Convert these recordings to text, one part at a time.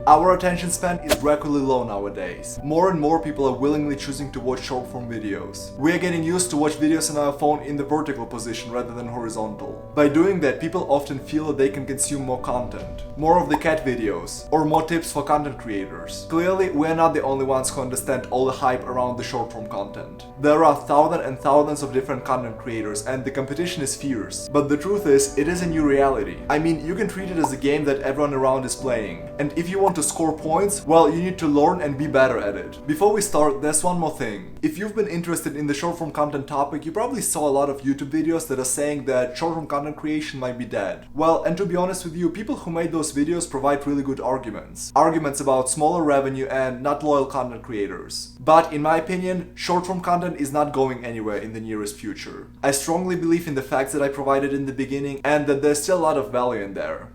Our attention span is regularly low nowadays. More and more people are willingly choosing to watch short form videos. We are getting used to watch videos on our phone in the vertical position rather than horizontal. By doing that, people often feel that they can consume more content. More of the cat videos, or more tips for content creators. Clearly, we are not the only ones who understand all the hype around the short form content. There are thousands and thousands of different content creators and the competition is fierce. But the truth is, it is a new reality. I mean, you can treat it as a game that everyone around is playing. And if you want to score points, well, you need to learn and be better at it. Before we start, there's one more thing. If you've been interested in the short form content topic, you probably saw a lot of YouTube videos that are saying that short form content creation might be dead. Well, and to be honest with you, people who made those videos provide really good arguments. Arguments about smaller revenue and not loyal content creators. But in my opinion, short form content is not going anywhere in the nearest future. I strongly believe in the facts that I provided in the beginning and that there's still a lot of value in there.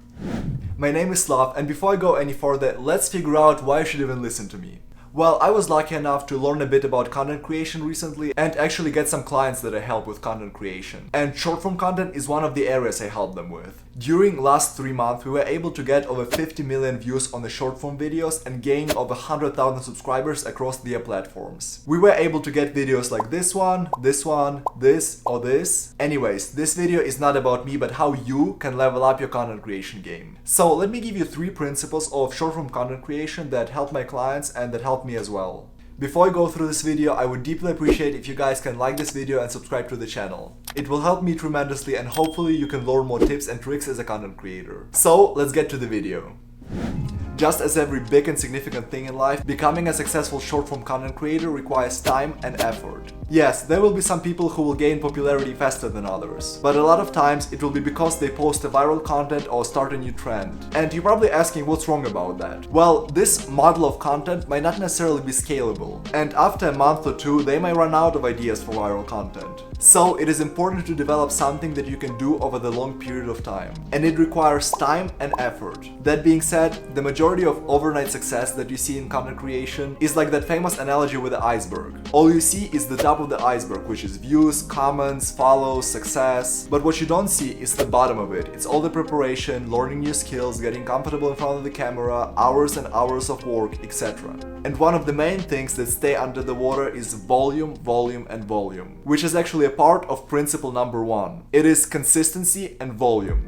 My name is Slav, and before I go any further, let's figure out why you should even listen to me. Well, I was lucky enough to learn a bit about content creation recently and actually get some clients that I help with content creation. And short form content is one of the areas I help them with. During last 3 months, we were able to get over 50 million views on the short form videos and gain over 100,000 subscribers across their platforms. We were able to get videos like this one, this, or this. Anyways, this video is not about me, but how you can level up your content creation game. So let me give you 3 principles of short form content creation that help my clients and that help me as well. Before I go through this video, I would deeply appreciate if you guys can like this video and subscribe to the channel. It will help me tremendously and hopefully you can learn more tips and tricks as a content creator. So let's get to the video. Just as every big and significant thing in life, becoming a successful short-form content creator requires time and effort. Yes, there will be some people who will gain popularity faster than others, but a lot of times it will be because they post a viral content or start a new trend. And you're probably asking what's wrong about that. Well, this model of content might not necessarily be scalable, and after a month or 2 they might run out of ideas for viral content. So it is important to develop something that you can do over the long period of time. And it requires time and effort. That being said, the majority of overnight success that you see in content creation is like that famous analogy with the iceberg. All you see is the top of the iceberg, which is views, comments, follows, success. But what you don't see is the bottom of it. It's all the preparation, learning new skills, getting comfortable in front of the camera, hours and hours of work, etc. And one of the main things that stay under the water is volume, and volume, which is actually a part of principle number 1. It is consistency and volume.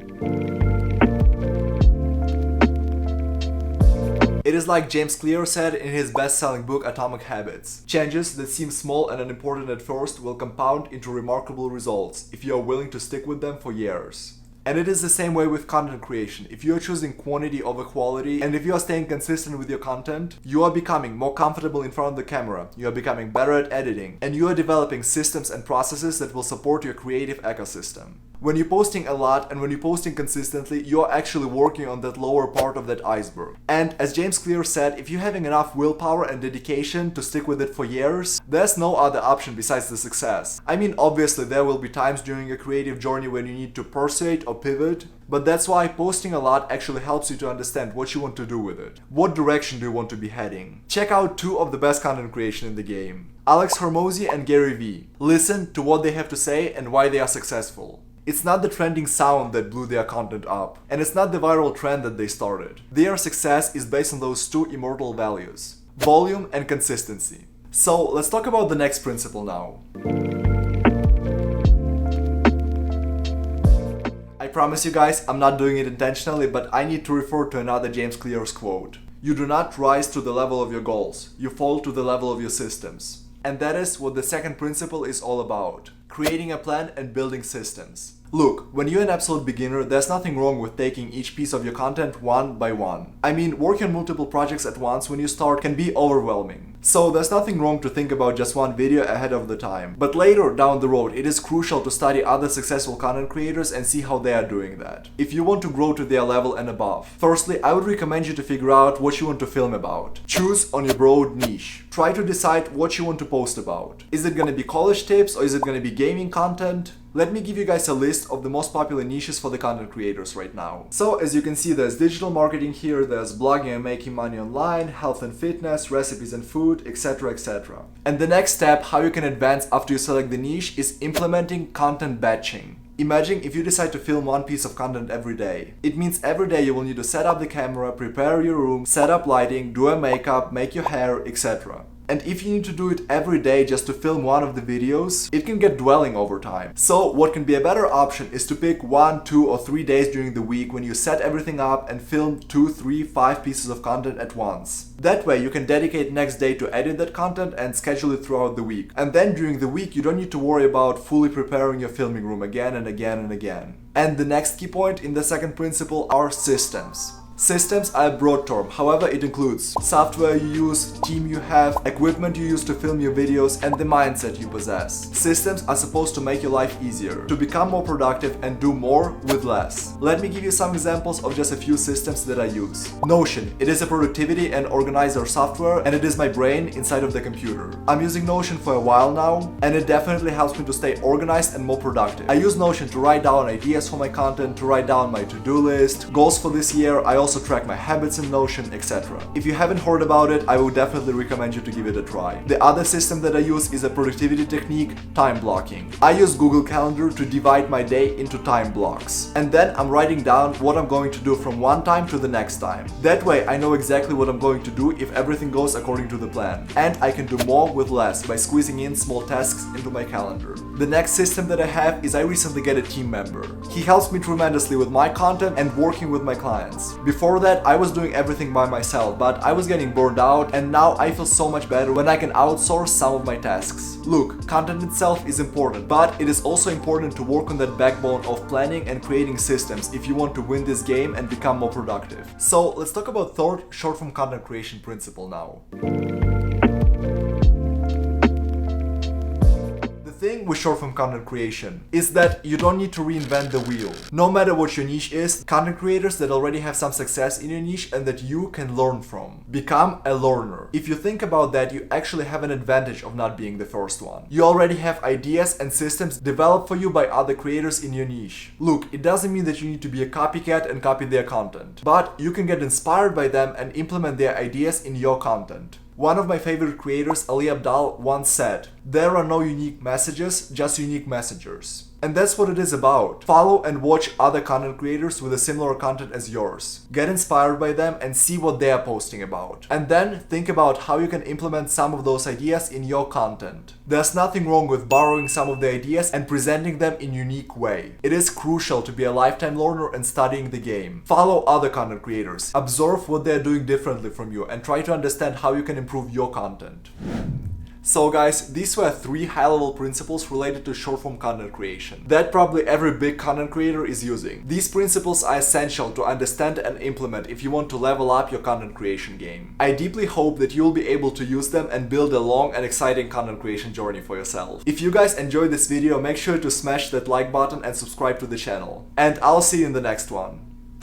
It is like James Clear said in his best-selling book Atomic Habits. Changes that seem small and unimportant at first will compound into remarkable results if you are willing to stick with them for years. And it is the same way with content creation. If you are choosing quantity over quality, and if you are staying consistent with your content, you are becoming more comfortable in front of the camera, you are becoming better at editing, and you are developing systems and processes that will support your creative ecosystem. When you're posting a lot and when you're posting consistently, you're actually working on that lower part of that iceberg. And as James Clear said, if you're having enough willpower and dedication to stick with it for years, there's no other option besides the success. I mean, obviously there will be times during a creative journey when you need to persuade or pivot, but that's why posting a lot actually helps you to understand what you want to do with it. What direction do you want to be heading? Check out 2 of the best content creation in the game. Alex Hormozy and Gary Vee. Listen to what they have to say and why they are successful. It's not the trending sound that blew their content up, and it's not the viral trend that they started. Their success is based on those 2 immortal values: volume and consistency. So let's talk about the next principle now. I promise you guys, I'm not doing it intentionally, but I need to refer to another James Clear's quote. You do not rise to the level of your goals, you fall to the level of your systems. And that is what the second principle is all about. Creating a plan and building systems. Look, when you're an absolute beginner, there's nothing wrong with taking each piece of your content one by one. I mean, working on multiple projects at once when you start can be overwhelming. So there's nothing wrong to think about just one video ahead of the time. But later down the road, it is crucial to study other successful content creators and see how they are doing that, if you want to grow to their level and above. Firstly, I would recommend you to figure out what you want to film about. Choose on your broad niche. Try to decide what you want to post about. Is it gonna be college tips or is it gonna be gaming content? Let me give you guys a list of the most popular niches for the content creators right now. So as you can see, there's digital marketing here, there's blogging and making money online, health and fitness, recipes and food, etc, etc. And the next step, how you can advance after you select the niche, is implementing content batching. Imagine if you decide to film one piece of content every day. It means every day you will need to set up the camera, prepare your room, set up lighting, do a makeup, make your hair, etc. And if you need to do it every day just to film one of the videos, it can get dwelling over time. So what can be a better option is to pick 1, 2 or 3 days during the week when you set everything up and film 2, 3, 5 pieces of content at once. That way you can dedicate next day to edit that content and schedule it throughout the week. And then during the week you don't need to worry about fully preparing your filming room again and again and again. And the next key point in the second principle are systems. Systems are a broad term, however it includes software you use, team you have, equipment you use to film your videos, and the mindset you possess. Systems are supposed to make your life easier, to become more productive and do more with less. Let me give you some examples of just a few systems that I use. Notion. It is a productivity and organizer software, and it is my brain inside of the computer. I'm using Notion for a while now, and it definitely helps me to stay organized and more productive. I use Notion to write down ideas for my content, to write down my to-do list, goals for this year. I also track my habits in Notion, etc. If you haven't heard about it, I would definitely recommend you to give it a try. The other system that I use is a productivity technique, time blocking. I use Google Calendar to divide my day into time blocks. And then I'm writing down what I'm going to do from one time to the next time. That way I know exactly what I'm going to do if everything goes according to the plan. And I can do more with less by squeezing in small tasks into my calendar. The next system that I have is I recently get a team member. He helps me tremendously with my content and working with my clients. Before that, I was doing everything by myself, but I was getting burned out, and now I feel so much better when I can outsource some of my tasks. Look, content itself is important, but it is also important to work on that backbone of planning and creating systems if you want to win this game and become more productive. So let's talk about third short-form content creation principle now. The thing with short-form content creation is that you don't need to reinvent the wheel. No matter what your niche is, content creators that already have some success in your niche and that you can learn from. Become a learner. If you think about that, you actually have an advantage of not being the first one. You already have ideas and systems developed for you by other creators in your niche. Look, it doesn't mean that you need to be a copycat and copy their content, but you can get inspired by them and implement their ideas in your content. One of my favorite creators, Ali Abdal, once said, "There are no unique messages, just unique messengers." And that's what it is about. Follow and watch other content creators with a similar content as yours. Get inspired by them and see what they are posting about. And then think about how you can implement some of those ideas in your content. There's nothing wrong with borrowing some of the ideas and presenting them in a unique way. It is crucial to be a lifetime learner and studying the game. Follow other content creators. Observe what they're doing differently from you and try to understand how you can improve your content. So guys, these were 3 high-level principles related to short-form content creation that probably every big content creator is using. These principles are essential to understand and implement if you want to level up your content creation game. I deeply hope that you'll be able to use them and build a long and exciting content creation journey for yourself. If you guys enjoyed this video, make sure to smash that like button and subscribe to the channel. And I'll see you in the next one.